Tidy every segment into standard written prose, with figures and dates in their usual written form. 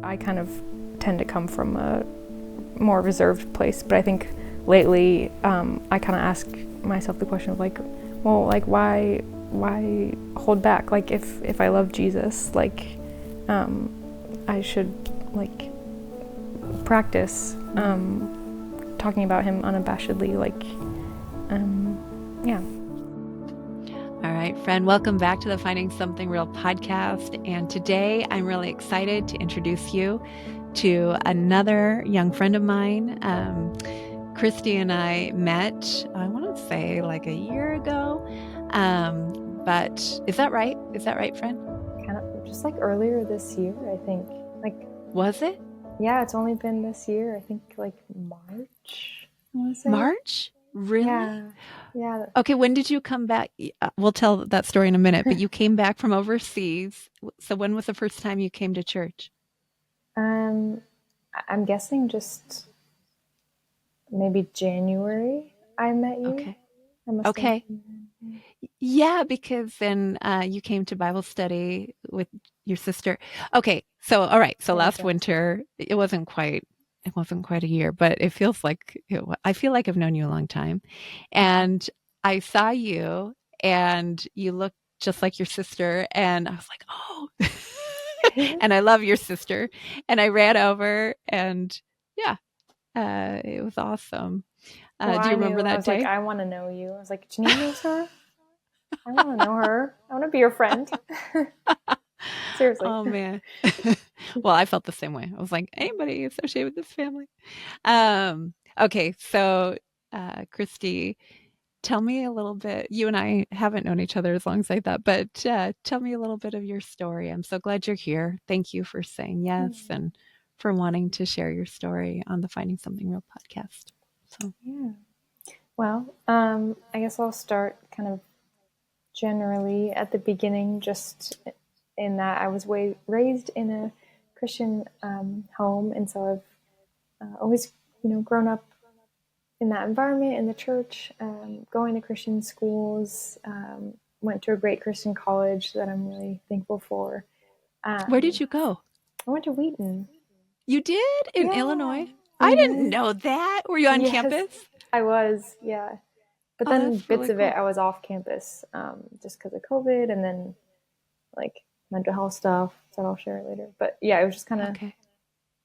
I kind of tend to come from a more reserved place, but I think lately I kind of ask myself the question of like, well, like why hold back? Like if I love Jesus, like I should like practice talking about him unabashedly, like yeah. All right, friend, welcome back to the Finding Something Real podcast. And today I'm really excited to introduce you to another young friend of mine. Christy and I met, I want to say like a year ago. But is that right? Is that right, friend? Kind of just like earlier this year, I think. Like, was it? Yeah, it's only been this year. I think like March, I want to say. March? Really? Yeah. Okay, when did you come back? We'll tell that story in a minute, but you came back from overseas. So when was the first time you came to church? I'm guessing just maybe January I met you. Okay. Okay. Yeah, because then you came to Bible study with your sister. Okay, so all right, so last winter it wasn't quite a year, but it feels like I feel like I've known you a long time, and I saw you, and you looked just like your sister, and I was like, oh, and I love your sister, and I ran over, and yeah, it was awesome. Well, Do you I knew. remember I that was like, day? I want to know you. I was like, Janine knows her. I want to know her. I want to be your friend. Seriously. Oh man. Well, I felt the same way. I was like, anybody associated with this family? Okay, so Christy, tell me a little bit. You and I haven't known each other as long as I thought, but tell me a little bit of your story. I'm so glad you're here. Thank you for saying yes and for wanting to share your story on the Finding Something Real podcast. So yeah. Well, I guess I'll start kind of generally at the beginning, just in that I was raised in a Christian home, and so I've always, grown up in that environment in the church, going to Christian schools. Went to a great Christian college that I'm really thankful for. where did you go? I went to Wheaton. You did in Yeah. Illinois? I didn't know that. Were you on Yes, campus? I was. Yeah. But Oh, then that's bits really of it, cool. I was off campus just because of COVID, and then like mental health stuff that I'll share later. But yeah, it was just kind of, Okay.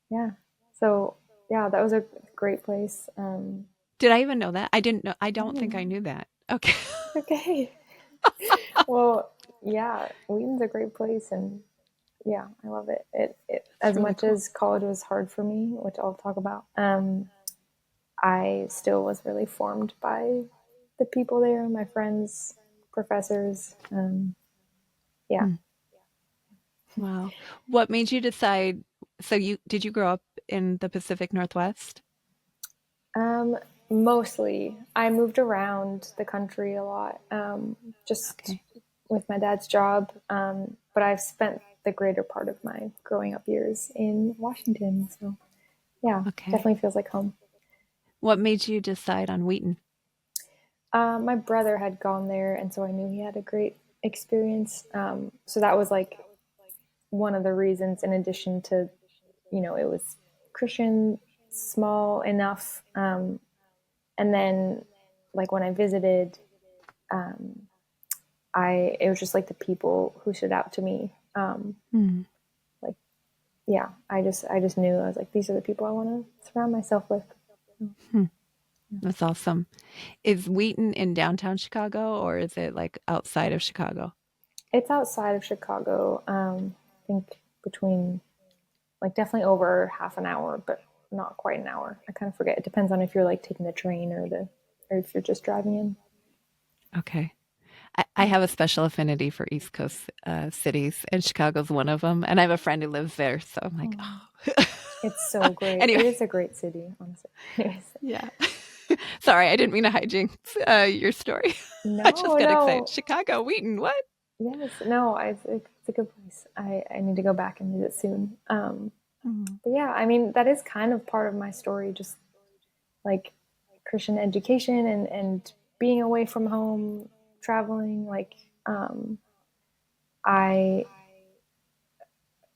yeah. So yeah, that was a great place. Did I even know that? I didn't know. I don't think I knew that. Okay. Okay. Well, yeah, Wheaton's a great place, and yeah, I love it. It That's as really much cool. as college was hard for me, which I'll talk about. I still was really formed by the people there, my friends, professors. Yeah. Wow. What made you decide? So did you grow up in the Pacific Northwest? Um, Mostly, I moved around the country a lot, just Okay. with my dad's job. But I've spent the greater part of my growing up years in Washington. So yeah, Okay. definitely feels like home. What made you decide on Wheaton? My brother had gone there, and so I knew he had a great experience. So that was like one of the reasons, in addition to, it was Christian, small enough. And then, like, when I visited, um, it was just like the people who stood out to me. Hmm. Like, yeah, I just knew. I was like, these are the people I want to surround myself with. Hmm. That's awesome. Is Wheaton in downtown Chicago or is it like outside of Chicago? It's outside of Chicago. I think between, like, definitely over half an hour, but not quite an hour. I kind of forget. It depends on if you're like taking the train or if you're just driving in. Okay. I have a special affinity for East Coast cities, and Chicago's one of them. And I have a friend who lives there, so I'm like, oh. It's so great. Anyway, It is a great city, honestly. Anyways. yeah. Sorry, I didn't mean to hijinks your story. I just No, got excited. no. Chicago, Wheaton, what? Yes, no, it's a good place. I need to go back and visit soon. Mm. But yeah, I mean, that is kind of part of my story, just like Christian education and being away from home, traveling. Like, I,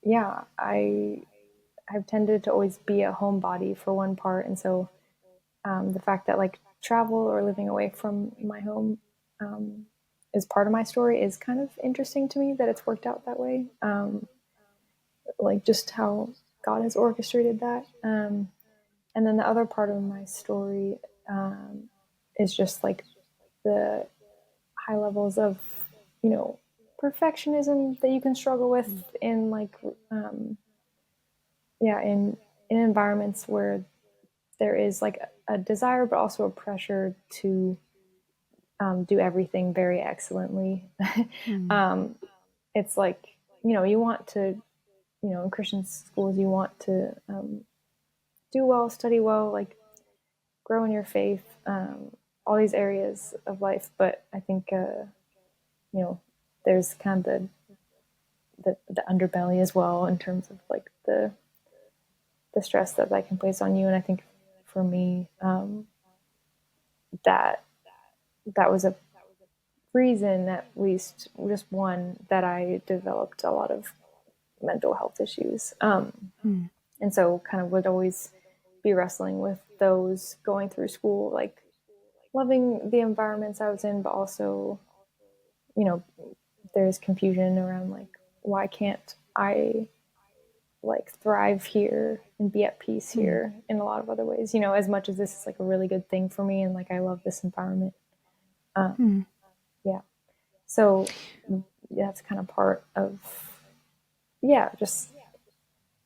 yeah, I I've tended to always be a homebody for one part, and so the fact that like travel or living away from my home is part of my story is kind of interesting to me that it's worked out that way. Like just how God has orchestrated that. And then the other part of my story is just like the high levels of, you know, perfectionism that you can struggle with in like, yeah, in environments where there is like a desire, but also a pressure to do everything very excellently. Mm. um, it's like, you know, you want to, you know, in Christian schools, you want to do well, study well, like grow in your faith, all these areas of life. But I think, you know, there's kind of the underbelly as well in terms of like the stress that that can place on you. And I think for me, that that was a reason, at least just one, that I developed a lot of mental health issues. Mm. And so kind of would always be wrestling with those going through school, like loving the environments I was in, but also, you know, there's confusion around like, why can't I like thrive here and be at peace Mm. here in a lot of other ways, you know, as much as this is like a really good thing for me and like I love this environment. Mm. Yeah. So that's kind of part of, yeah, just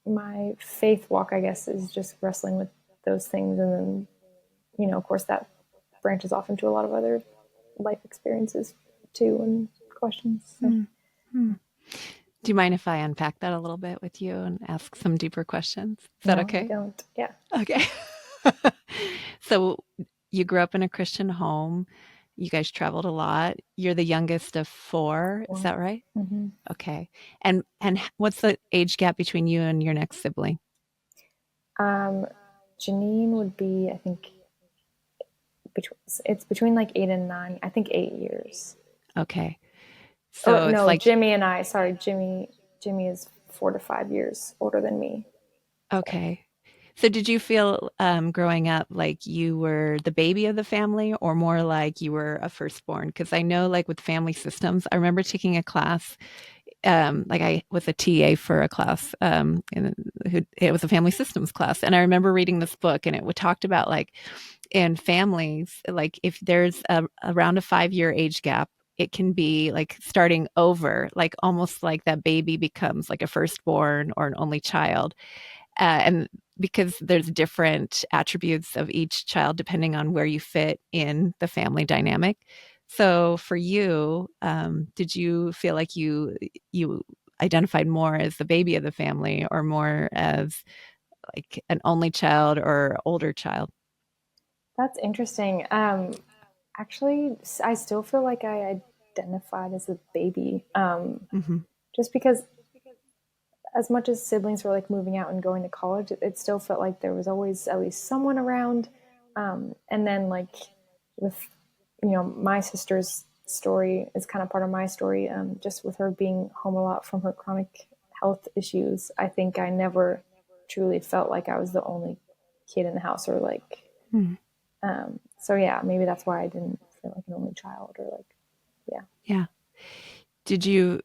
my faith walk, I guess, is just wrestling with those things. And then, you know, of course, that branches off into a lot of other life experiences too and questions. So, Mm. Mm. Do you mind if I unpack that a little bit with you and ask some deeper questions? Is that no, I okay? don't. Yeah. Okay. So you grew up in a Christian home. You guys traveled a lot. You're the youngest of four. Is Or, that right? mm-hmm. Okay. And what's the age gap between you and your next sibling? um, Janine would be, I think, between, it's between like 8 and 9, I think 8 years. Okay. Or So it's no, like, Jimmy and I, sorry, Jimmy is 4 to 5 years older than me. Sorry. okay. So did you feel growing up like you were the baby of the family or more like you were a firstborn? Because I know like with family systems, I remember taking a class, like I was a TA for a class, and it was a family systems class. And I remember reading this book and it talked about like in families, like if there's around a 5 year age gap, it can be like starting over, like almost like that baby becomes like a firstborn or an only child. And because there's different attributes of each child depending on where you fit in the family dynamic. So for you, did you feel like you identified more as the baby of the family or more as like an only child or older child? That's interesting. Actually, I still feel like I identified as a baby. Hmm. Just because as much as siblings were like moving out and going to college, it still felt like there was always at least someone around. And then like with, you know, my sister's story is kind of part of my story. Just with her being home a lot from her chronic health issues, I think I never truly felt like I was the only kid in the house or like, Hmm. so yeah, maybe that's why I didn't feel like an only child or like, yeah. Yeah. Did you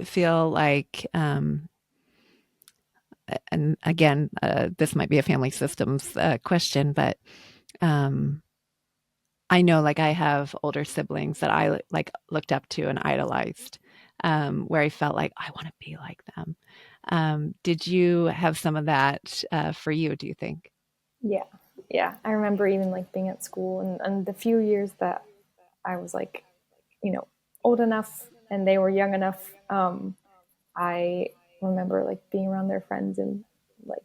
feel like, and again, this might be a family systems question, but um, I know like I have older siblings that I like looked up to and idolized, where I felt like I want to be like them. Did you have some of that for you, do you think? Yeah. Yeah. I remember even like being at school and the few years that I was like, you know, old enough and they were young enough. I remember like being around their friends and like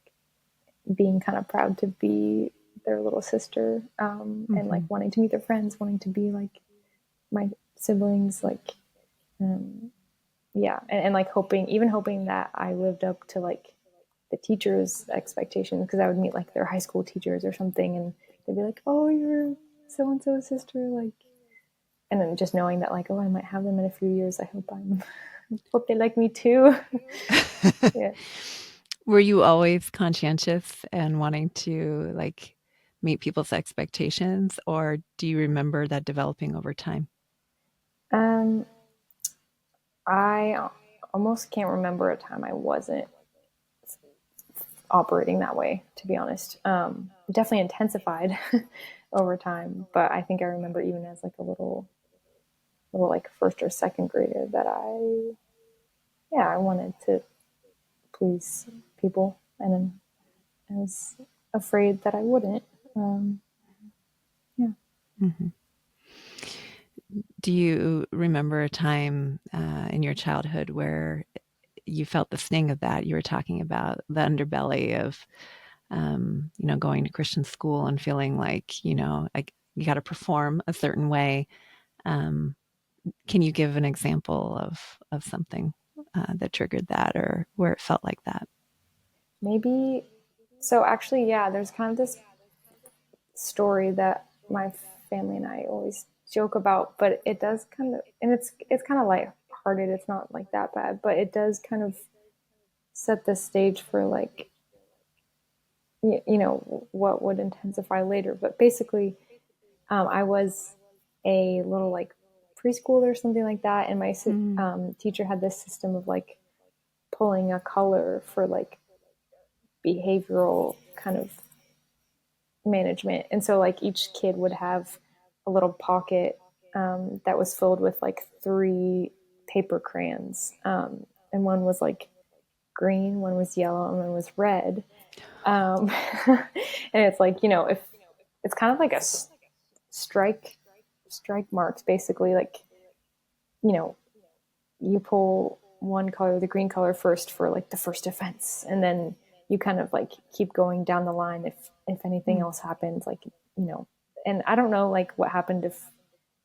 being kind of proud to be their little sister, and like Hmm. wanting to meet their friends, wanting to be like my siblings, like, um, yeah. And like hoping, even hoping that I lived up to like the teachers' expectations because I would meet like their high school teachers or something and they'd be like, oh, you're so and so sister. Like, and then just knowing that like, oh, I might have them in a few years. I hope they like me too. Yeah. Were you always conscientious and wanting to like meet people's expectations, or do you remember that developing over time? Um, I almost can't remember a time I wasn't operating that way, to be honest. Definitely intensified over time, but I think I remember even as like a little like first or second grader that yeah, I wanted to please people, and I was afraid that I wouldn't. Um, yeah. Mm-hmm. Do you remember a time in your childhood where you felt the sting of that? You were talking about the underbelly of, going to Christian school and feeling like, like you got to perform a certain way. Um, can you give an example of something that triggered that, or where it felt like that? Maybe so actually, yeah, there's kind of this story that my family and I always joke about, but it does kind of, and it's kind of lighthearted. It's not like that bad, but it does kind of set the stage for like what would intensify later. But basically, I was a little like preschooler or something like that, and my Mm. teacher had this system of like pulling a color for like behavioral kind of management. And so like each kid would have a little pocket that was filled with like three paper crayons. And one was like green, one was yellow, and one was red. And it's like, if it's kind of like a strike strike marks, basically, like, you know, you pull one color, the green color, first for like the first offense, and then you kind of like keep going down the line if anything Mm. else happens, like, you know. And I don't know like what happened, if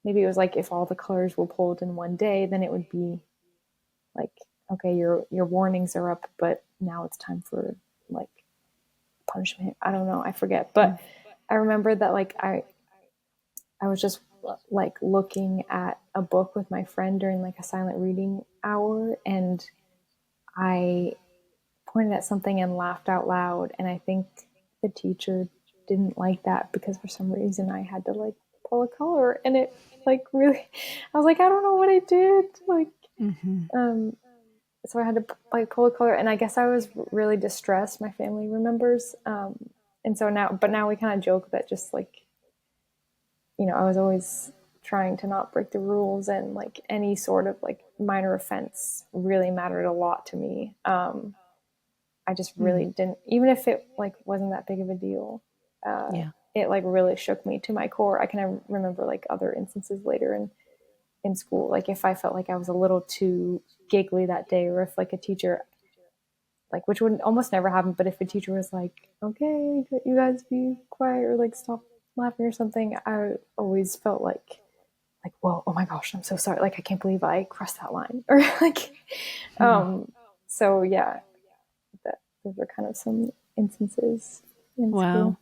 maybe it was like if all the colors were pulled in one day, then it would be like, okay, your warnings are up, but now it's time for like punishment. I don't know, I forget, Mm. but I remember that like I was just like looking at a book with my friend during like a silent reading hour, and I pointed at something and laughed out loud. And I think the teacher didn't like that because for some reason I had to like pull a color, and it like really, I was like, I don't know what I did. Like, Mm-hmm. um, so I had to like pull a color, and I guess I was really distressed. My family remembers. And so now, but now we kind of joke that just like, I was always trying to not break the rules, and like any sort of like minor offense really mattered a lot to me. I just Mm. really didn't, even if it like wasn't that big of a deal. Yeah. It like really shook me to my core. I can remember like other instances later in school, like if I felt like I was a little too giggly that day, or if like a teacher, like, which would almost never happen, but if a teacher was like, okay, you guys be quiet, or like stop laughing or something, I always felt like, whoa, oh my gosh, I'm so sorry, like I can't believe I crossed that line, or like, Mm. um so yeah, those are kind of some instances in school. Wow.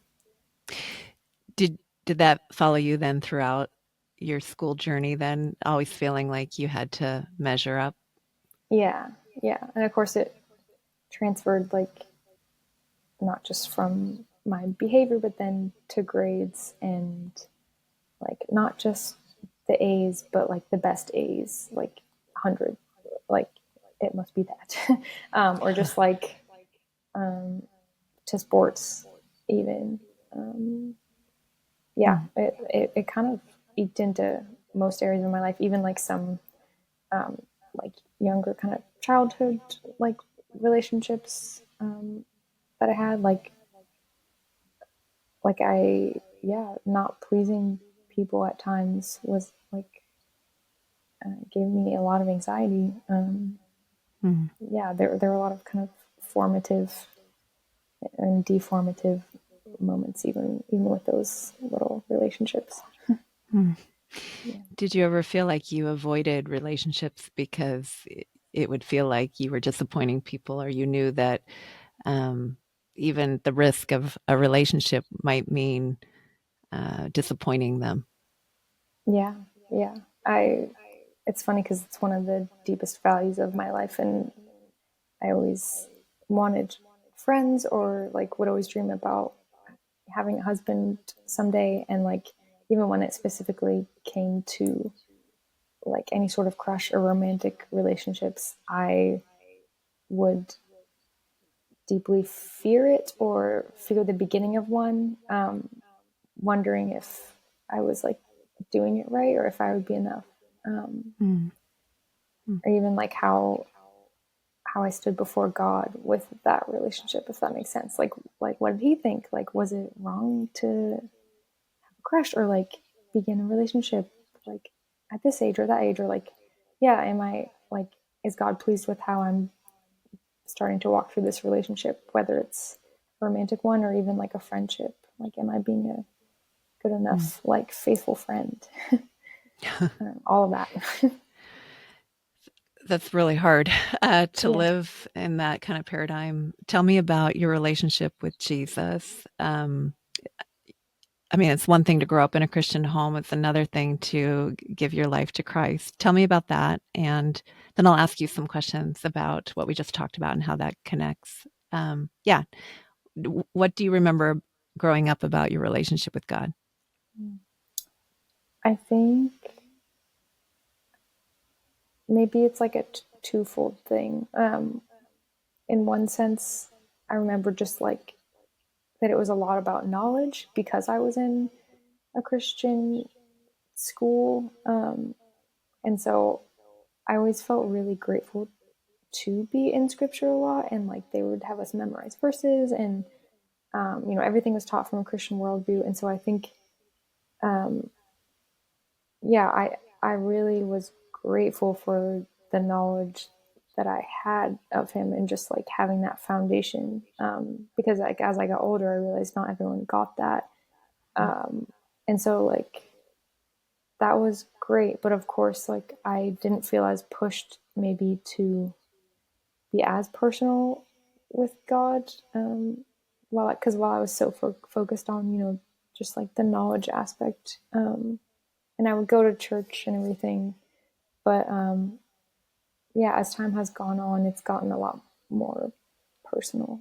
Did did that follow you then throughout your school journey then, always feeling like you had to measure up? Yeah, yeah, and of course it transferred, like, not just from my behavior, but then to grades, and like not just the A's, but like the best A's, like 100, like it must be that, or just like um, to sports even. Um, yeah, Mm. it kind of eked into most areas of my life, even like some um, like younger kind of childhood like relationships that I had, like I yeah, not pleasing people at times was like gave me a lot of anxiety. Mm. Yeah, there were a lot of kind of formative and deformative moments, even with those little relationships. Mm. Yeah. Did you ever feel like you avoided relationships because it would feel like you were disappointing people, or you knew that um, even the risk of a relationship might mean disappointing them? Yeah, yeah. I It's funny because it's one of the deepest values of my life, and I always wanted. friends, or like would always dream about having a husband someday. And like even when it specifically came to like any sort of crush or romantic relationships, I would deeply fear it or fear the beginning of one, wondering if I was like doing it right or if I would be enough. Mm. Or even like how I stood before God with that relationship, if that makes sense. Like what did he think? Like, was it wrong to have a crush or like begin a relationship like at this age or that age? Or like, yeah, am I like, is God pleased with how I'm starting to walk through this relationship, whether it's a romantic one or even like a friendship? Like, am I being a good Mm. enough, like faithful friend? All of that. That's really hard to Yeah. live in that kind of paradigm. Tell me about your relationship with Jesus. I mean, it's one thing to grow up in a Christian home. It's another thing to give your life to Christ. Tell me about that. And then I'll ask you some questions about what we just talked about and how that connects. Yeah. What do you remember growing up about your relationship with God? I think maybe it's like a twofold thing. In one sense, I remember just like that it was a lot about knowledge because I was in a Christian school. And so I always felt really grateful to be in scripture a lot. And like they would have us memorize verses, and, everything was taught from a Christian worldview. And so I think, um, yeah, I really was grateful for the knowledge that I had of him and just like having that foundation. Because like as I got older, I realized not everyone got that. And so like that was great, but of course, like I didn't feel as pushed maybe to be as personal with God. While I was so focused on just like the knowledge aspect, and I would go to church and everything, but yeah, as time has gone on, it's gotten a lot more personal.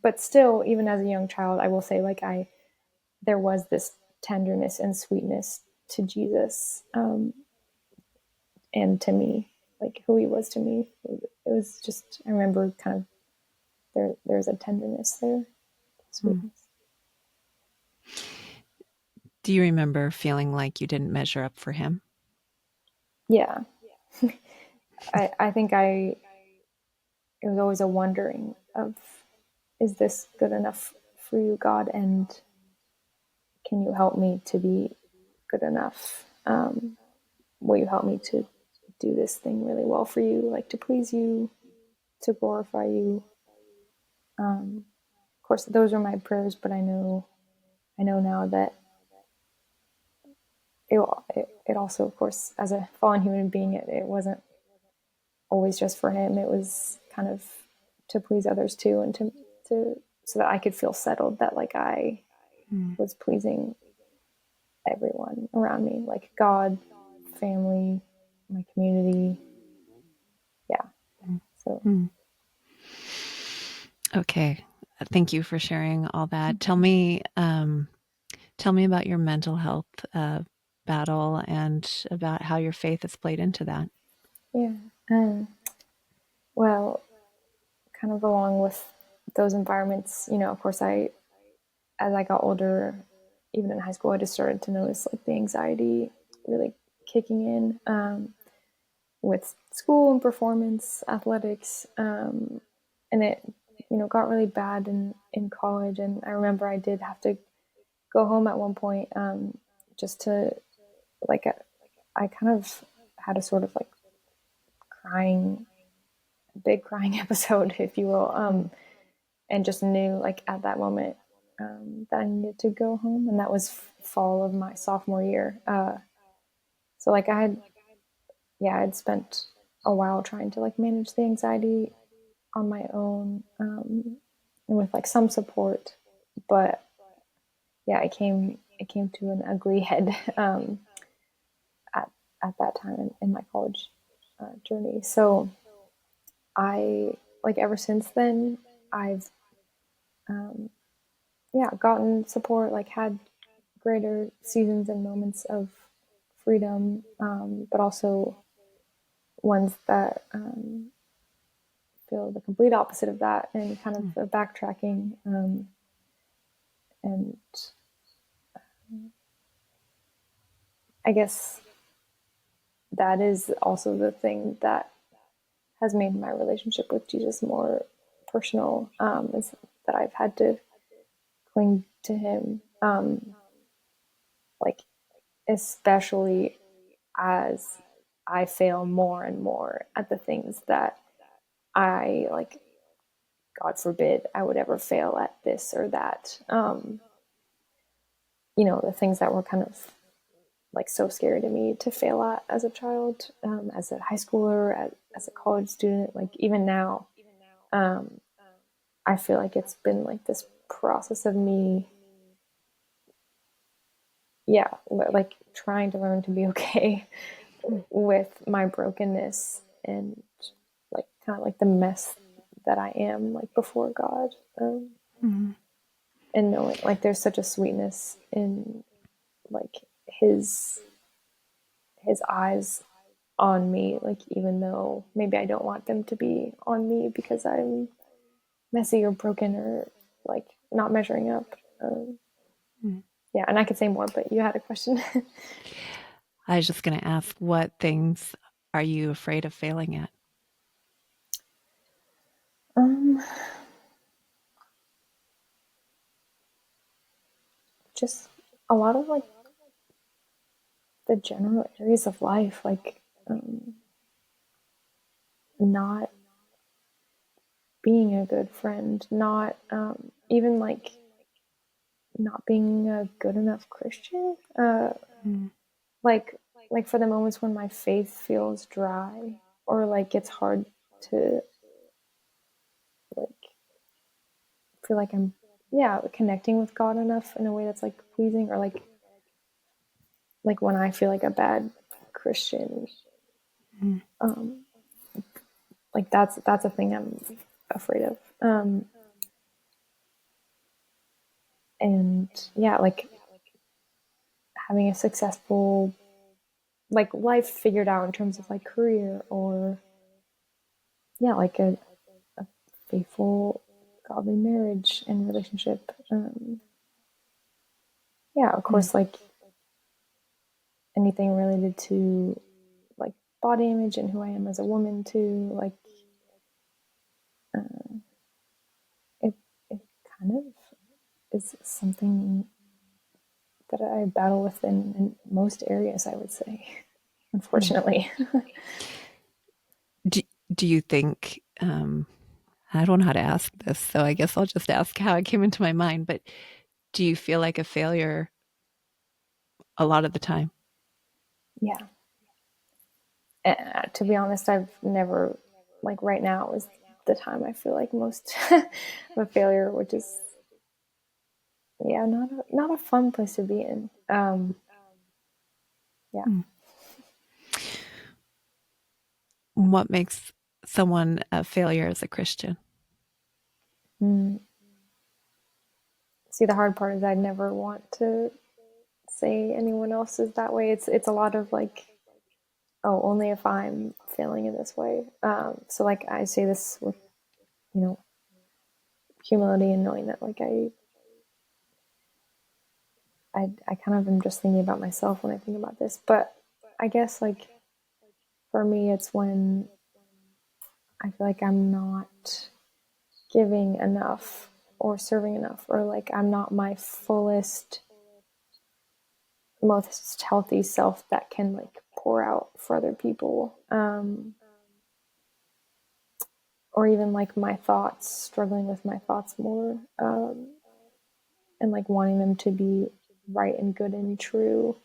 But still, even as a young child, I will say like I there was this tenderness and sweetness to Jesus, and to me, like who he was to me. It was just I remember kind of there's a tenderness there, Hmm. sweetness. Do you remember feeling like you didn't measure up for him? Yeah, I think it was always a wondering of, is this good enough for you, God, and can you help me to be good enough? Will you help me to do this thing really well for you, like to please you, to glorify you? Of course, those are my prayers, but I know now that it also, of course, as a fallen human being, it wasn't always just for him. It was kind of to please others too, and to so that I could feel settled that like I Hmm. was pleasing everyone around me, like God, family, my community. Yeah. So Hmm. Okay. Thank you for sharing all that. Tell me about your mental health battle and about how your faith has played into that. yeah. Um, well, kind of along with those environments, of course, as I got older, even in high school, I just started to notice like the anxiety really kicking in, with school and performance athletics, and it got really bad in college. And I remember I did have to go home at one point, just to like I kind of had a sort of like crying big crying episode, if you will, Hmm. and just knew like at that moment, that I needed to go home, and that was fall of my sophomore year. So like I'd spent a while trying to like manage the anxiety on my own, and with like some support, but yeah, it came to an ugly head, at at that time in my college journey. So I like ever since then I've um, yeah, gotten support, like had greater seasons and moments of freedom, but also ones that feel the complete opposite of that and kind of a backtracking. And I guess that is also the thing that has made my relationship with Jesus more personal, is that I've had to cling to him, like especially as I fail more and more at the things that I like. God forbid I would ever fail at this or that. The things that were kind of like so scary to me to fail at as a child, as a high schooler, as a college student, like even now, um, I feel like it's been like this process of me, yeah, like trying to learn to be okay with my brokenness and like kind of like the mess that I am like before God, and knowing like there's such a sweetness in like his his eyes on me, like even though maybe I don't want them to be on me because I'm messy or broken or like not measuring up. Yeah, and I could say more, but you had a question. I was just going to ask, what things are you afraid of failing at? um, just a lot of like the general areas of life, like not being a good friend, not even like not being a good enough Christian. Like like for the moments when my faith feels dry or like it's hard to like feel like I'm, yeah, connecting with God enough in a way that's like pleasing, or like when I feel like a bad Christian, um like that's a thing I'm afraid of. And yeah, like having a successful like life figured out in terms of like career, or yeah, like a faithful godly marriage and relationship. Yeah, of Mm. course, like anything related to like body image and who I am as a woman too, like uh, it it kind of is something that I battle with in most areas, I would say, Mm. unfortunately. Do, do you think, I don't know how to ask this, so I guess I'll just ask how it came into my mind, but do you feel like a failure a lot of the time? Yeah. To be honest, I've never, like right now is the time I feel like most of a failure, which is, yeah, not a fun place to be in. Yeah. Mm. What makes someone a failure as a Christian? Mm. See, the hard part is I never want to say anyone else is that way. It's a lot of like, oh, only if I'm feeling in this way. So like I say this with, you know, humility and knowing that like I kind of am just thinking about myself when I think about this. But I guess like for me, it's when I feel like I'm not giving enough or serving enough, or like I'm not my fullest, most healthy self that can like pour out for other people. Or even like my thoughts, struggling with my thoughts more, and like wanting them to be right and good and true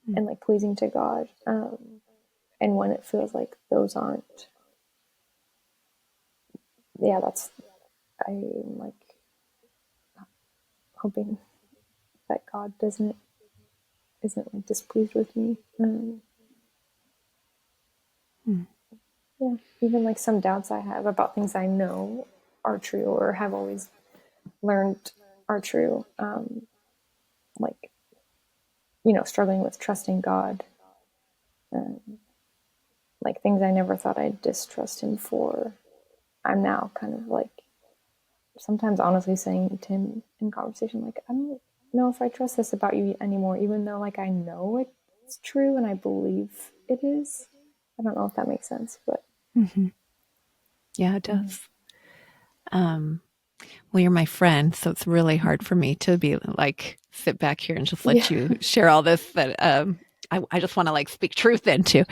Mm. and like pleasing to God. And when it feels like those aren't, yeah, that's, I'm like hoping that God isn't like displeased with me. Mm. Yeah, even like some doubts I have about things I know are true or have always learned are true. Like, struggling with trusting God, um, like things I never thought I'd distrust him for. I'm now kind of like sometimes honestly saying to him in conversation, like, I don't know if I trust this about you anymore, even though like I know it's true and I believe it is. I don't know if that makes sense, but Mm-hmm. Yeah, it does. Well, you're my friend, so it's really hard for me to be like sit back here and just let yeah. you share all this. That I just want to like speak truth into.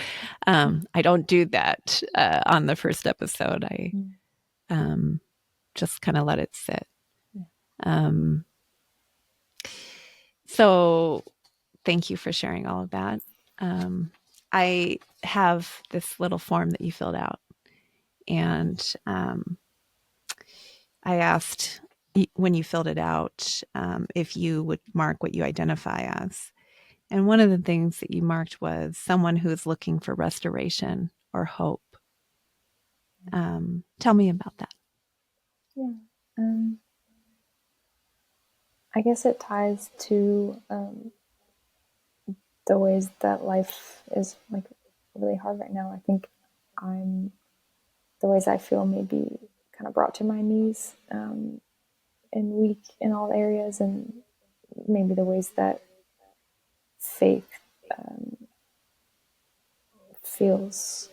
I don't do that on the first episode. I um, just kind of let it sit. Um, so thank you for sharing all of that. Um, I have this little form that you filled out, and I asked when you filled it out if you would mark what you identify as. And one of the things that you marked was someone who is looking for restoration or hope. Tell me about that. Yeah. Um, I guess it ties to the ways that life is like really hard right now. I think I'm the ways I feel maybe kind of brought to my knees, and weak in all areas, and maybe the ways that faith um, feels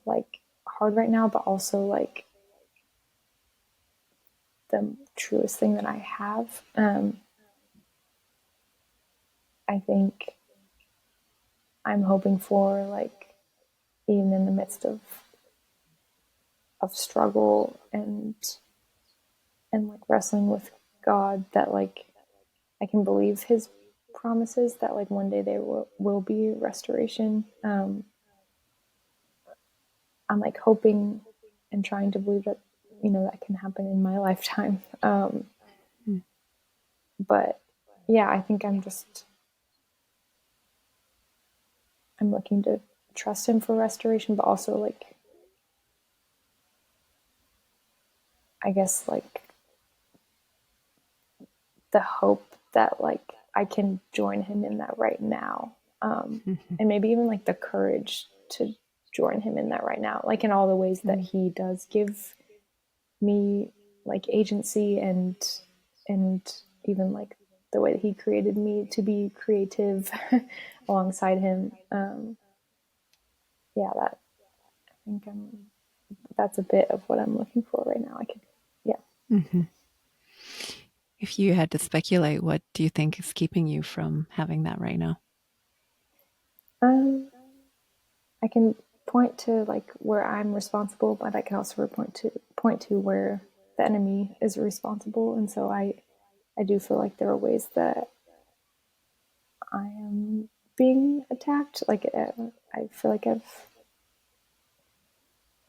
like hard right now, but also like the truest thing that I have. I think I'm hoping for like even in the midst of struggle and like wrestling with God, that like I can believe his promises that like one day there will be restoration. I'm like hoping and trying to believe that that can happen in my lifetime. Mm. But yeah, I think I'm looking to trust him for restoration, but also like I guess like the hope that like I can join him in that right now, Mm-hmm. and maybe even like the courage to join him in that right now, like in all the ways that he does give me like agency and even like the way that he created me to be creative alongside him. Yeah, that I think that's a bit of what I'm looking for right now. I could, yeah. Mm-hmm. If you had to speculate, what do you think is keeping you from having that right now? Um, I can point to like where I'm responsible, but I can also point to where the enemy is responsible, and so I do feel like there are ways that I am being attacked. Like I feel like I've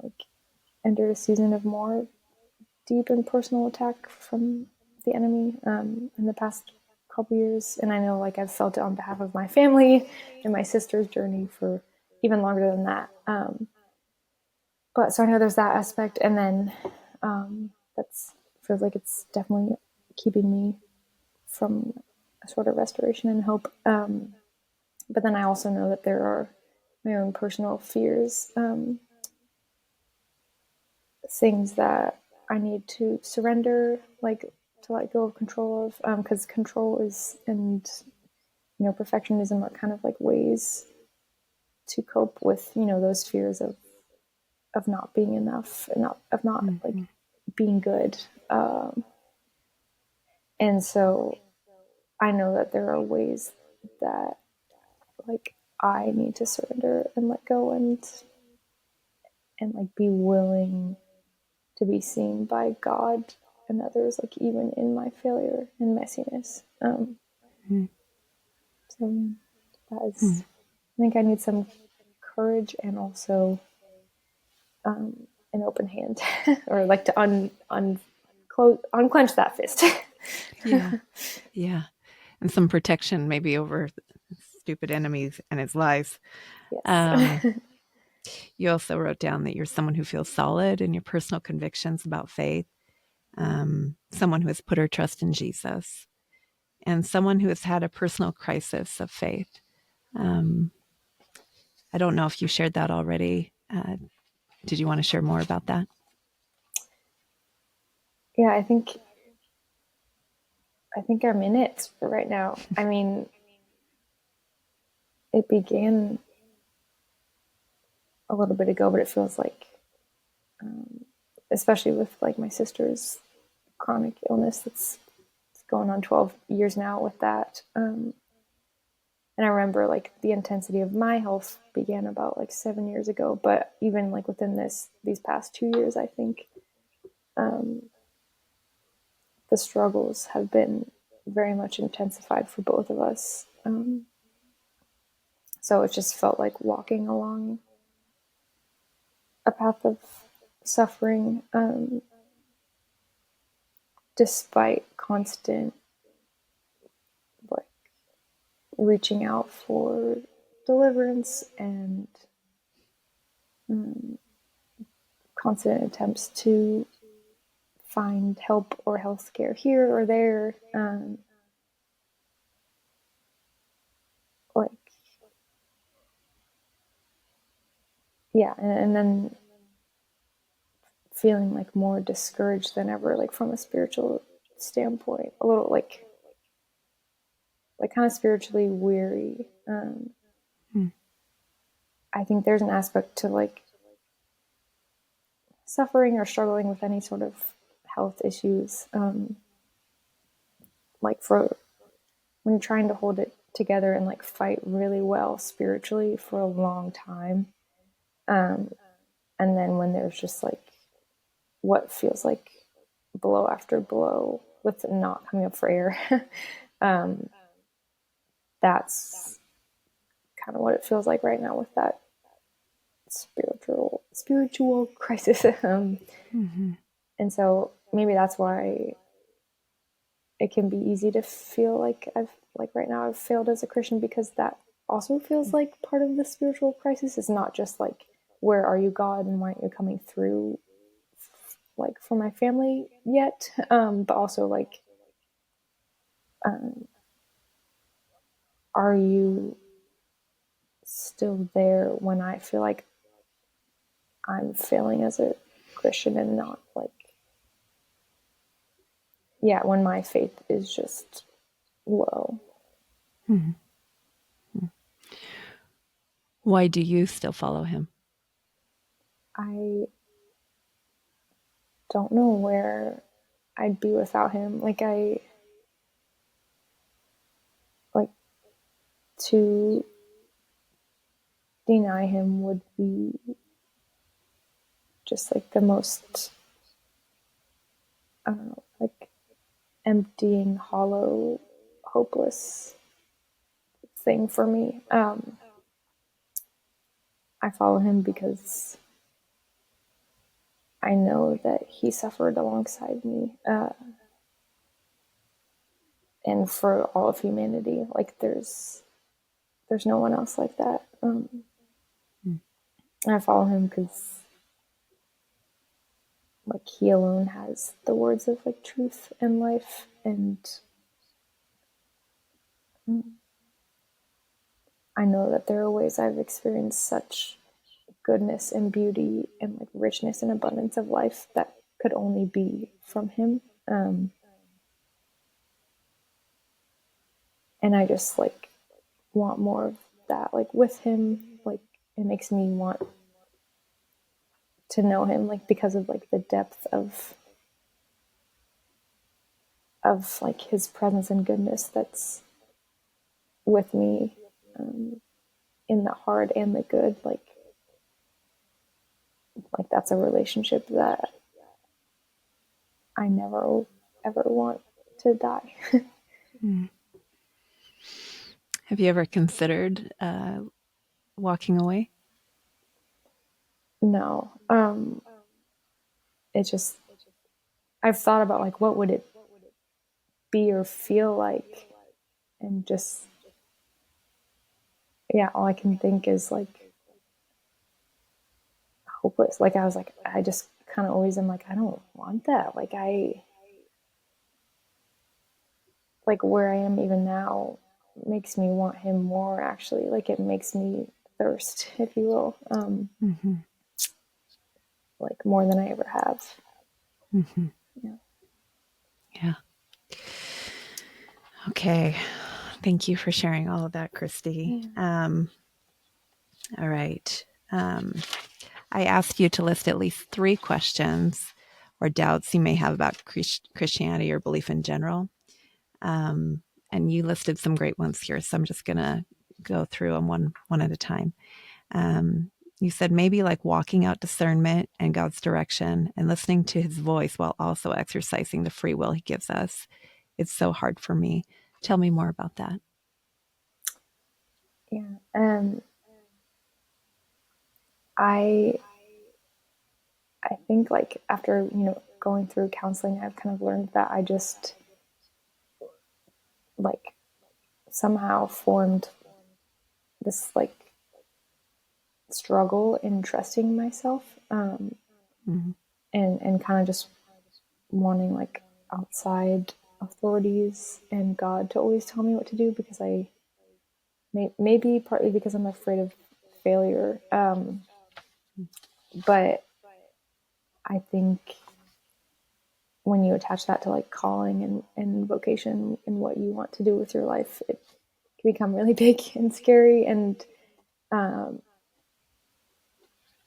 like entered a season of more deep and personal attack from the enemy in the past couple years, and I know like I've felt it on behalf of my family and my sister's journey for even longer than that. But so I know there's that aspect, and then that's feels like it's definitely keeping me from a sort of restoration and hope. But then I also know that there are my own personal fears, things that I need to surrender, like to let go of control of, because control is and perfectionism are kind of like ways to cope with those fears of not being enough and not of not like Mm-hmm. being good. And so I know that there are ways that like I need to surrender and let go and like be willing to be seen by God and others, like even in my failure and messiness. Mm-hmm. So that is, I think I need some courage and also an open hand, or like to unclench that fist. Yeah. Yeah. And some protection maybe over stupid enemies and his lies. Yes. Um, you also wrote down that you're someone who feels solid in your personal convictions about faith. someone who has put her trust in Jesus, and someone who has had a personal crisis of faith. Um, I don't know if you shared that already. Did you want to share more about that? Yeah, I think I'm in it right now. I mean, it began a little bit ago, but it feels like, especially with like my sister's chronic illness that's going on 12 years now with that. And I remember like the intensity of my health began about like 7 years ago, but even like within these past 2 years, I think the struggles have been very much intensified for both of us. So it just felt like walking along a path of suffering, despite constant like reaching out for deliverance and constant attempts to find help or health care here or there. Like, yeah, and then feeling like more discouraged than ever, like from a spiritual standpoint, a little like kind of spiritually weary. Hmm. I think there's an aspect to like suffering or struggling with any sort of health issues, like for when you're trying to hold it together and like fight really well spiritually for a long time, and then when there's just like what feels like blow after blow with not coming up for air, um, that's kind of what it feels like right now with that spiritual crisis. Mm-hmm. And so maybe that's why it can be easy to feel like right now I've failed as a Christian, because that also feels like part of the spiritual crisis. It's not just like, where are you, God, and why aren't you coming through like for my family yet? But also like, um, are you still there when I feel like I'm failing as a Christian and not like, yeah, when my faith is just low. Mm-hmm. Why do you still follow him? I don't know where I'd be without him. Like to deny him would be just like the most, I don't know, like emptying, hollow, hopeless thing for me. I follow him because I know that he suffered alongside me, and for all of humanity. Like there's no one else like that. And I follow him because like he alone has the words of like truth and life, and I know that there are ways I've experienced such goodness and beauty and like richness and abundance of life that could only be from him. And I just like want more of that, like with him. Like it makes me want to know him, like because of like the depth of like his presence and goodness that's with me, in the hard and the good. Like that's a relationship that I never ever want to die. Mm. Have you ever considered walking away? No. It just, I've thought about like what would it be or feel like, and just, yeah, all I can think is like hopeless. Like I was like, I just kind of always am like, I don't want that. Like like where I am even now makes me want him more, actually. Like it makes me thirst, if you will, Mm-hmm. like more than I ever have. Mm-hmm. Yeah. Yeah. Okay. Thank you for sharing all of that, Christy. Yeah. All right. I asked you to list at least 3 questions or doubts you may have about Christianity or belief in general. Um, and you listed some great ones here, so I'm just going to go through them one at a time. You said maybe like walking out discernment and God's direction and listening to his voice while also exercising the free will he gives us. It's so hard for me. Tell me more about that. Yeah. I I think like after, going through counseling, I've kind of learned that I just like somehow formed this like struggle in trusting myself, Mm-hmm. and kind of just wanting like outside authorities and God to always tell me what to do, because maybe partly because I'm afraid of failure, but I think when you attach that to like calling and vocation and what you want to do with your life, it can become really big and scary. And um,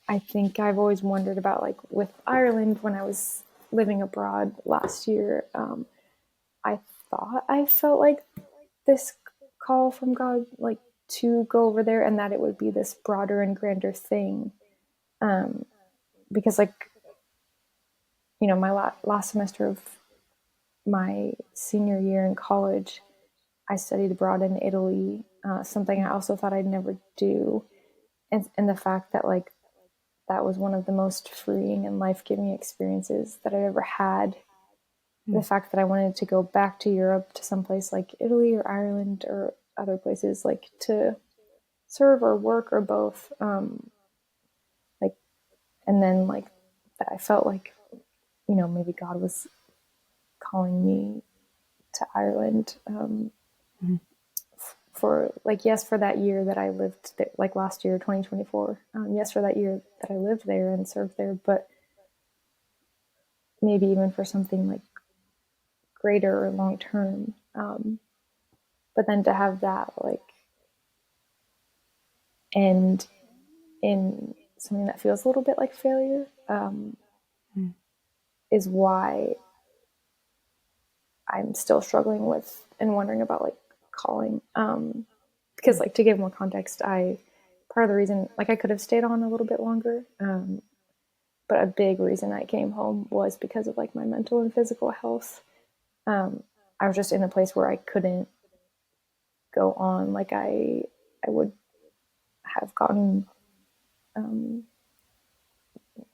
I think I've always wondered about, like with Ireland, when I was living abroad last year, I thought I felt like this call from God, like to go over there, and that it would be this broader and grander thing. Um, because like, my last semester of my senior year in college, I studied abroad in Italy, something I also thought I'd never do. And the fact that like that was one of the most freeing and life-giving experiences that I've ever had. The fact that I wanted to go back to Europe, to someplace like Italy or Ireland or other places, like to serve or work or both. Like, and then like that I felt like, maybe God was calling me to Ireland, Mm-hmm. for like, yes, for that year that I lived there, like last year, 2024. Yes, for that year that I lived there and served there, but maybe even for something like greater or long term. But then to have that like end in something that feels a little bit like failure, is why I'm still struggling with and wondering about like calling. Because like, to give more context, part of the reason, like I could have stayed on a little bit longer, but a big reason I came home was because of like my mental and physical health. I was just in a place where I couldn't go on. Like I would have gotten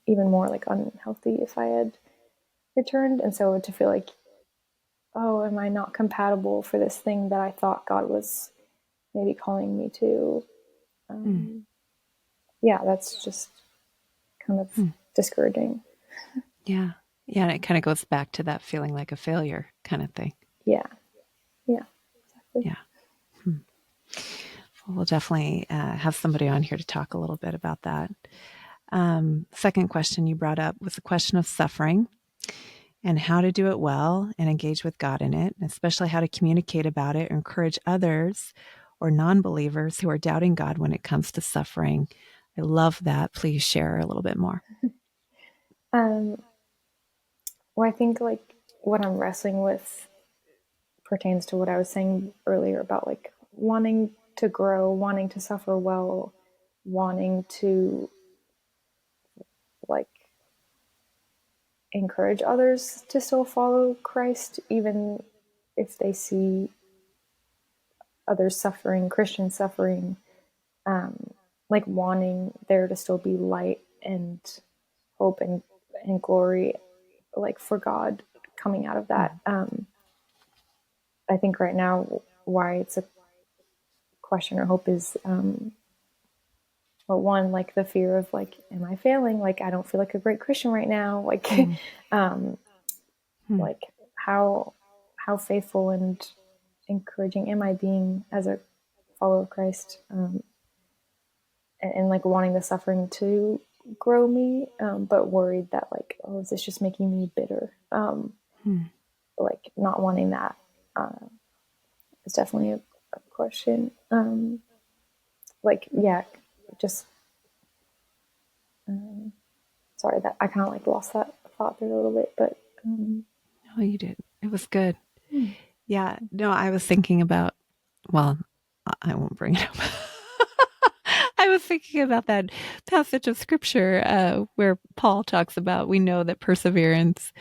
even more like unhealthy if I had returned. And so to feel like, oh, am I not compatible for this thing that I thought God was maybe calling me to? Yeah, that's just kind of discouraging. Yeah. Yeah. And it kind of goes back to that feeling like a failure kind of thing. Yeah, yeah, exactly. Yeah. We'll definitely have somebody on here to talk a little bit about that. Second question you brought up was the question of suffering and how to do it well and engage with God in it, especially how to communicate about it or encourage others or non-believers who are doubting God when it comes to suffering. I love that. Please share a little bit more. Um, well, I think like what I'm wrestling with pertains to what I was saying earlier about like wanting to grow, wanting to suffer well, wanting to like encourage others to still follow Christ, even if they see others suffering, Christians suffering, like wanting there to still be light and hope and glory, like for God coming out of that. I think right now why it's a question or hope is, well, one, like the fear of like, am I failing? Like, I don't feel like a great Christian right now. Like, um, like how faithful and encouraging? Am I being, as a follower of Christ, and like wanting the suffering to grow me, but worried that like, oh, is this just making me bitter? Like not wanting that is definitely a question. Like, yeah, just sorry that I kind of like lost that thought there a little bit, but No, you did. It was good. Yeah. No, I was thinking about, well, I won't bring it up. I was thinking about that passage of scripture where Paul talks about we know that perseverance,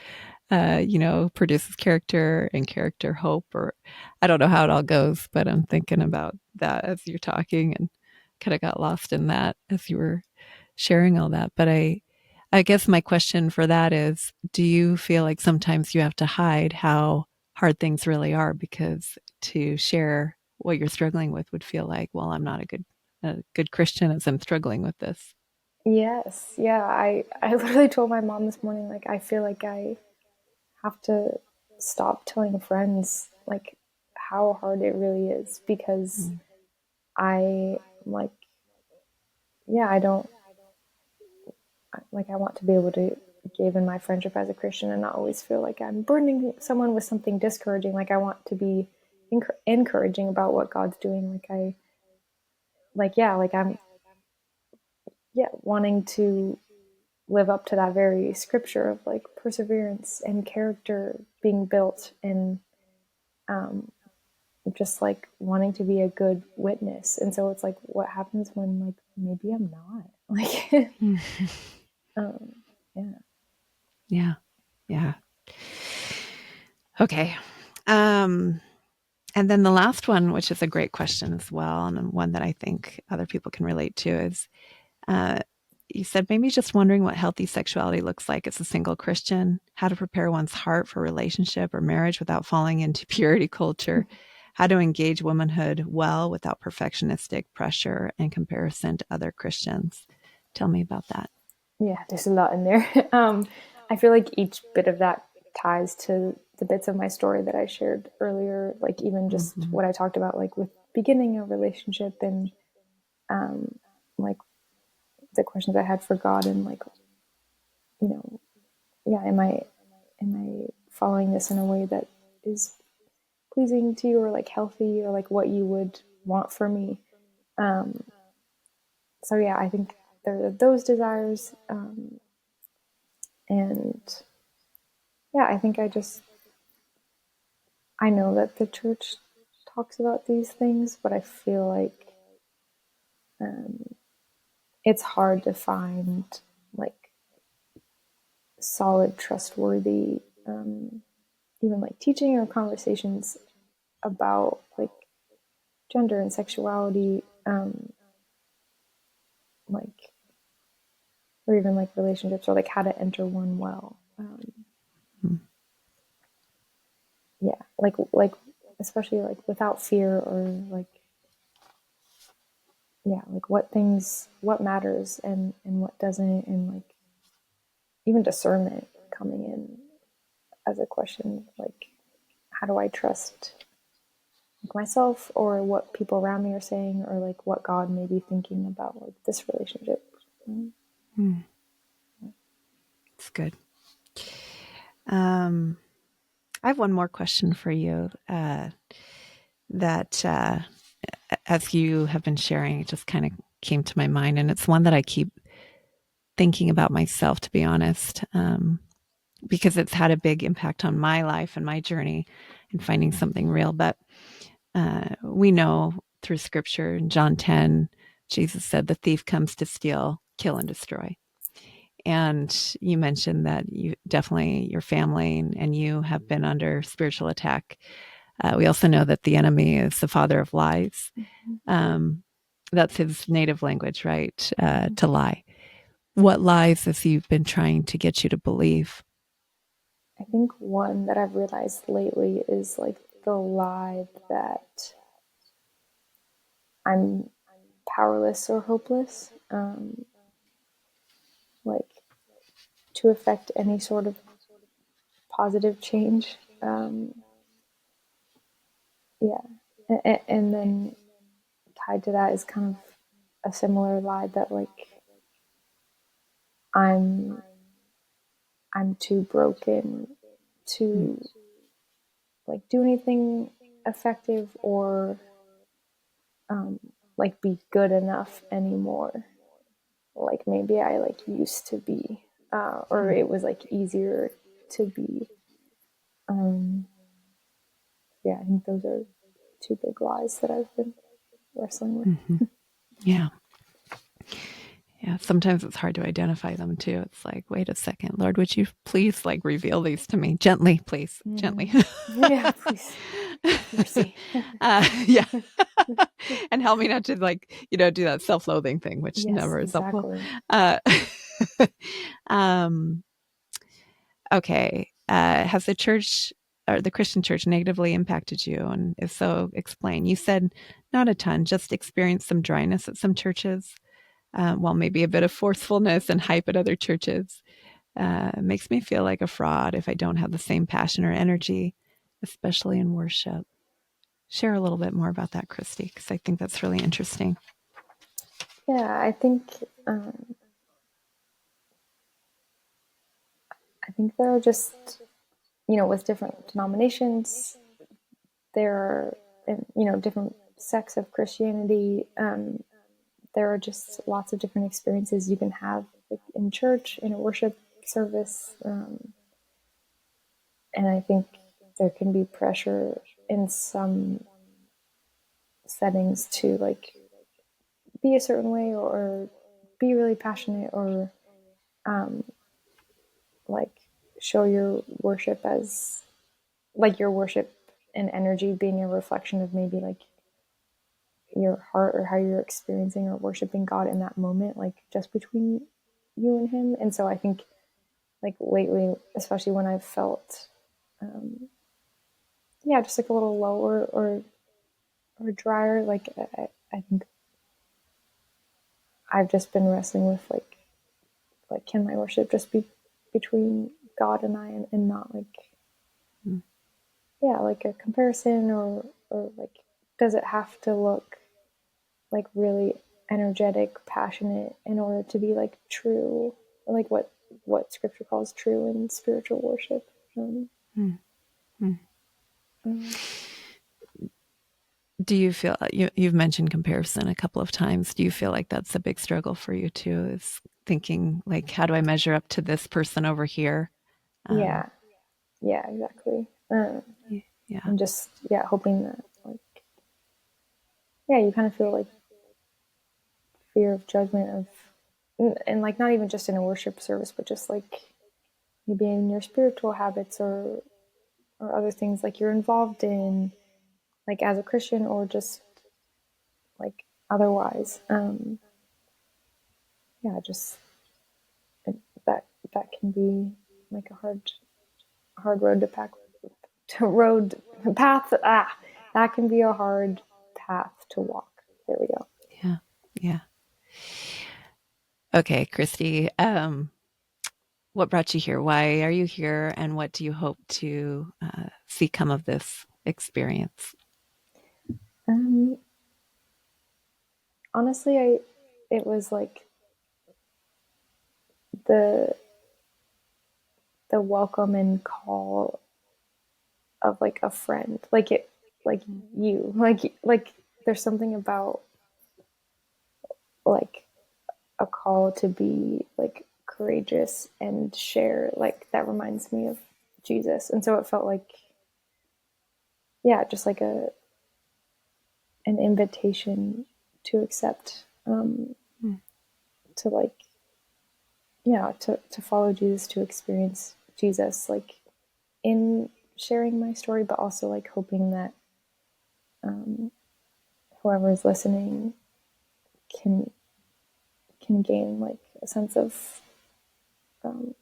produces character and character hope, or I don't know how it all goes, but I'm thinking about that as you're talking and kind of got lost in that as you were sharing all that. But I guess my question for that is, do you feel like sometimes you have to hide how hard things really are because to share what you're struggling with would feel like, well, I'm not a good Christian as I'm struggling with this. yes, yeah, I literally told my mom this morning, like, I feel like I have to stop telling friends like how hard it really is, because I like, yeah, I don't like, I want to be able to give in my friendship as a Christian and not always feel like I'm burdening someone with something discouraging. Like, I want to be encouraging about what God's doing. Like, yeah, like I'm, yeah, wanting to live up to that very scripture of like perseverance and character being built, and um, just like wanting to be a good witness. And so it's like, what happens when like maybe I'm not like, um, yeah. Yeah. Yeah. Okay. Um, and then the last one, which is a great question as well, and one that I think other people can relate to, is uh, you said maybe just wondering what healthy sexuality looks like as a single Christian, how to prepare one's heart for relationship or marriage without falling into purity culture, how to engage womanhood well without perfectionistic pressure and comparison to other Christians. Tell me about that. Yeah, there's a lot in there. I feel like each bit of that ties to the bits of my story that I shared earlier, like even just Mm-hmm. what I talked about, like with beginning a relationship, and like the questions I had for God, and like, you know, yeah, am I following this in a way that is pleasing to you, or like healthy, or like what you would want for me? Um, so yeah, I think there are those desires, and yeah, I think I know that the church talks about these things, but I feel like it's hard to find like solid, trustworthy, even like teaching or conversations about like gender and sexuality, like, or even like relationships, or like how to enter one well. Yeah, like especially like without fear, or like, yeah, like what matters, and what doesn't, and like even discernment coming in as a question, like how do I trust like myself, or what people around me are saying, or like what God may be thinking about like this relationship. It's good. Um, I have one more question for you that, as you have been sharing, it just kind of came to my mind. And it's one that I keep thinking about myself, to be honest, because it's had a big impact on my life and my journey in finding something real. But we know through scripture in John 10, Jesus said, the thief comes to steal, kill, and destroy. And you mentioned that you definitely, your family and you have been under spiritual attack. We also know that the enemy is the father of lies. Um, that's his native language, right? To lie. What lies has he been trying to get you to believe? I think one that I've realized lately is like the lie that I'm powerless or hopeless, like to affect any sort of positive change. yeah. And then tied to that is kind of a similar lie that like I'm I'm too broken Mm, to like do anything effective or um, like be good enough anymore. Like maybe I like used to be, or mm, it was like easier to be. Um, yeah, I think those are two big lies that I've been wrestling with. mhm. Yeah. Yeah, sometimes it's hard to identify them too. It's like, wait a second, Lord, would you please like reveal these to me gently, please, gently. Yeah, please have mercy. Yeah, and help me not to like do that self-loathing thing, which Yes, never is helpful. exactly. Uh, um, okay, has the church or the Christian church negatively impacted you? And if so, explain. You said not a ton, just experienced some dryness at some churches. While maybe a bit of forcefulness and hype at other churches. Makes me feel like a fraud if I don't have the same passion or energy, especially in worship. Share a little bit more about that, Christy, because I think that's really interesting. Yeah, I think there are just with different denominations, there are different sects of Christianity. There are just lots of different experiences you can have like in church, in a worship service, and I think there can be pressure in some settings to like be a certain way or be really passionate or um, like show your worship as like your worship and energy being a reflection of maybe like your heart or how you're experiencing or worshiping God in that moment, like just between you and Him. And so I think, like lately, especially when I've felt, um, yeah, just like a little lower or drier, like I think I've just been wrestling with like can my worship just be between God and I and not like Mm, yeah like a comparison or like does it have to look like really energetic, passionate in order to be like true, like what Scripture calls true in spiritual worship. mm, mm. Um, Do you feel you've mentioned comparison a couple of times? Do you feel like that's a big struggle for you too? Is thinking like, how do I measure up to this person over here? Um, yeah, yeah, exactly. yeah. And just hoping that like you kind of feel like fear of judgment and like not even just in a worship service, but just like maybe in your spiritual habits or other things like you're involved in, like as a Christian or just like otherwise. Yeah, just that that can be like a hard road to pack to road path. That can be a hard path to walk. There we go. Yeah. Yeah. Okay, Christy. What brought you here? Why are you here? And what do you hope to see come of this experience? Um, honestly, I it was like the the welcome and call of like a friend, like it, like you, like there's something about like a call to be like courageous and share like that reminds me of Jesus. And so it felt like just like a an invitation to accept Mm, to like to follow Jesus, to experience Jesus like in sharing my story, but also like hoping that um, whoever is listening can gain like a sense of um,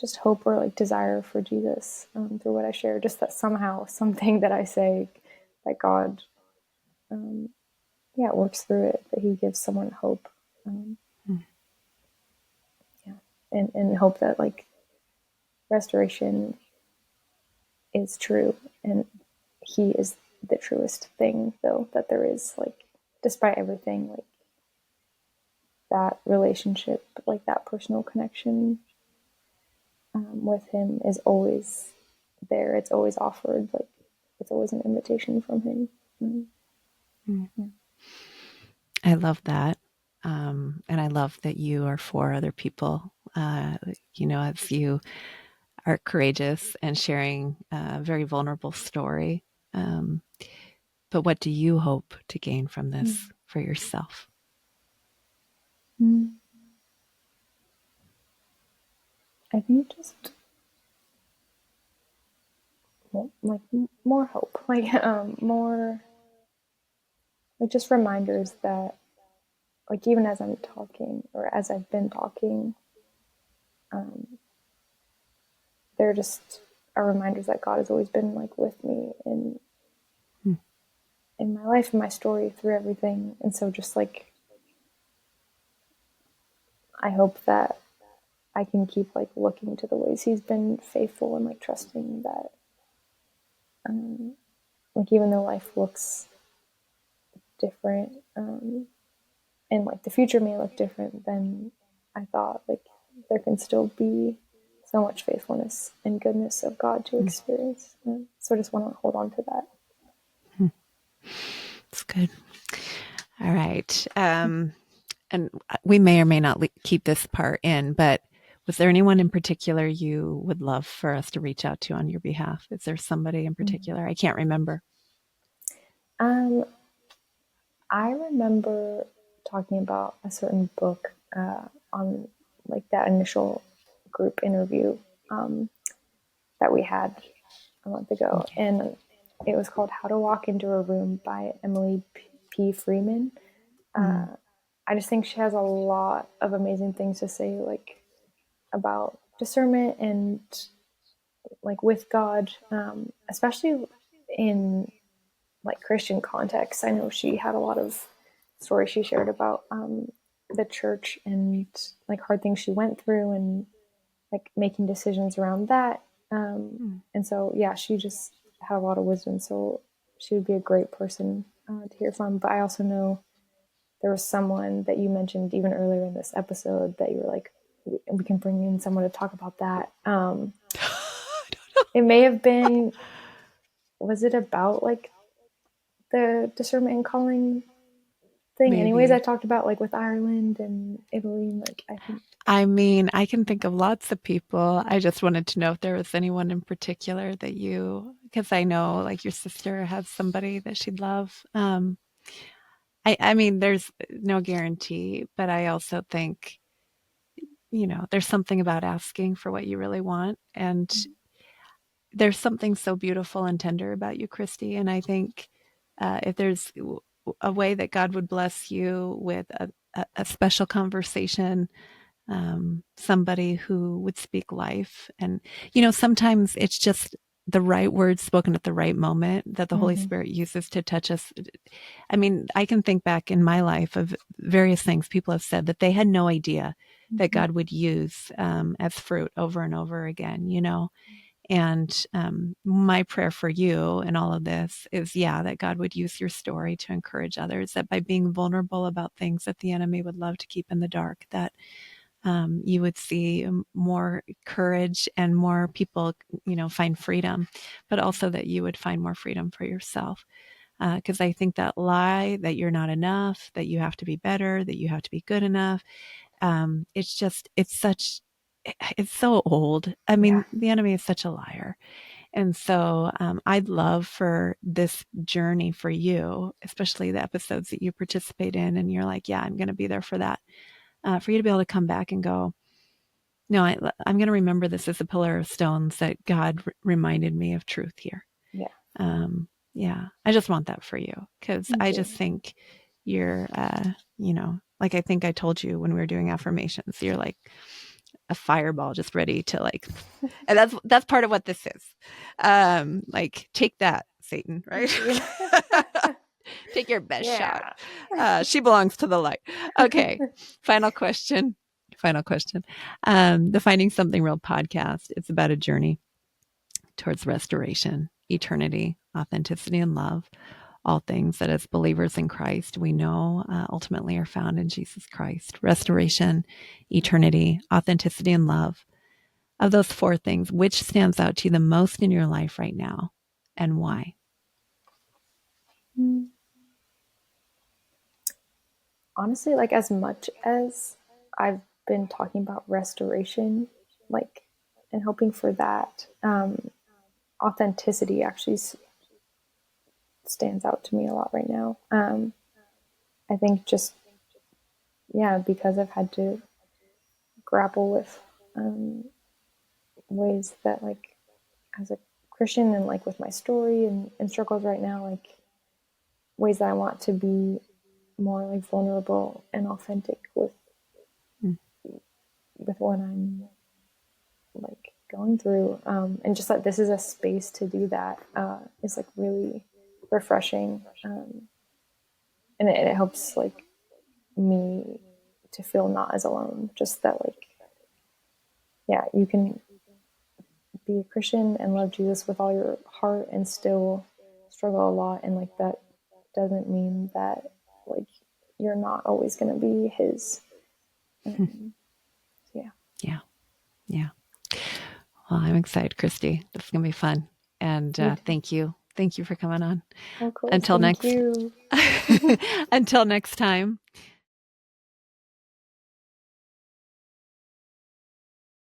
just hope or like desire for Jesus through what I share. Just that somehow something that I say, that God, um, works through it. That He gives someone hope. Um, mm, yeah, and hope that like restoration is true, and He is the truest thing, though, that there is. Like, despite everything, like, that relationship, like that personal connection with him is always there. It's always offered. Like, it's always an invitation from him. Mm-hmm. I love that. And I love that you are for other people, as you are courageous and sharing a very vulnerable story. But what do you hope to gain from this for yourself? I think just like more hope, like more like just reminders that, like, even as I'm talking or as I've been talking, there just are reminders that God has always been like with me in my life and my story through everything. And so just like I hope that I can keep like looking to the ways he's been faithful and like trusting that like even though life looks different and like the future may look different than I thought, like there can still be so much faithfulness and goodness of God to experience. So I just want to hold on to that. That's good. All right. And we may or may not keep this part in, but was there anyone in particular you would love for us to reach out to on your behalf? Is there somebody in particular? I can't remember. I remember talking about a certain book on like that initial group interview that we had a month ago, and it was called "How to Walk into a Room" by Emily P. Freeman. I just think she has a lot of amazing things to say, like about discernment and like with God, especially in like Christian context. I know she had a lot of stories she shared about the church and like hard things she went through and like making decisions around that. And so, yeah, she just had a lot of wisdom. So she would be a great person to hear from. But I also know there was someone that you mentioned even earlier in this episode that you were like, we can bring in someone to talk about that. It may have been, was it about like the discernment and calling thing? Maybe. Anyways, I talked about like with Ireland and Italy, and like I think. I mean, I can think of lots of people. I just wanted to know if there was anyone in particular that because I know like your sister has somebody that she'd love. I mean, there's no guarantee, but I also think, there's something about asking for what you really want. And there's something so beautiful and tender about you, Christie. And I think if there's a way that God would bless you with a special conversation, somebody who would speak life. And, sometimes it's just the right words spoken at the right moment that the Holy Spirit uses to touch us. I mean, I can think back in my life of various things people have said that they had no idea that God would use as fruit over and over again, And my prayer for you in all of this is, that God would use your story to encourage others, that by being vulnerable about things that the enemy would love to keep in the dark, that you would see more courage and more people, find freedom, but also that you would find more freedom for yourself. Because I think that lie that you're not enough, that you have to be better, that you have to be good enough, it's so old. I mean, the enemy is such a liar. And so I'd love for this journey for you, especially the episodes that you participate in, and you're like, I'm going to be there for that. For you to be able to come back and go, no, I'm going to remember this as a pillar of stones that God reminded me of truth here. I just want that for you because I just think you're, like I think I told you when we were doing affirmations, you're like a fireball just ready to like, and that's part of what this is. Like take that, Satan, right? Take your best shot. She belongs to the light. Okay. Final question. The Finding Something Real podcast. It's about a journey towards restoration, eternity authenticity, and love. All things that as believers in Christ, we know ultimately are found in Jesus Christ. Restoration, eternity, authenticity, and love. Of those four things, which stands out to you the most in your life right now, and why? Honestly, like as much as I've been talking about restoration, like, and hoping for that, authenticity actually stands out to me a lot right now. I think just, yeah, because I've had to grapple with ways that, like, as a Christian and like with my story and struggles right now, like ways that I want to be more like vulnerable and authentic Mm. with what I'm like going through, and just that this is a space to do that is like really refreshing, and it helps like me to feel not as alone. Just that, like, yeah, you can be a Christian and love Jesus with all your heart and still struggle a lot, and like that doesn't mean that like you're not always going to be his. Yeah. Yeah. Yeah. Well, I'm excited, Christy. This is going to be fun. And Me too. thank you. Thank you for coming on. Of course. Until Thank next you. until next time.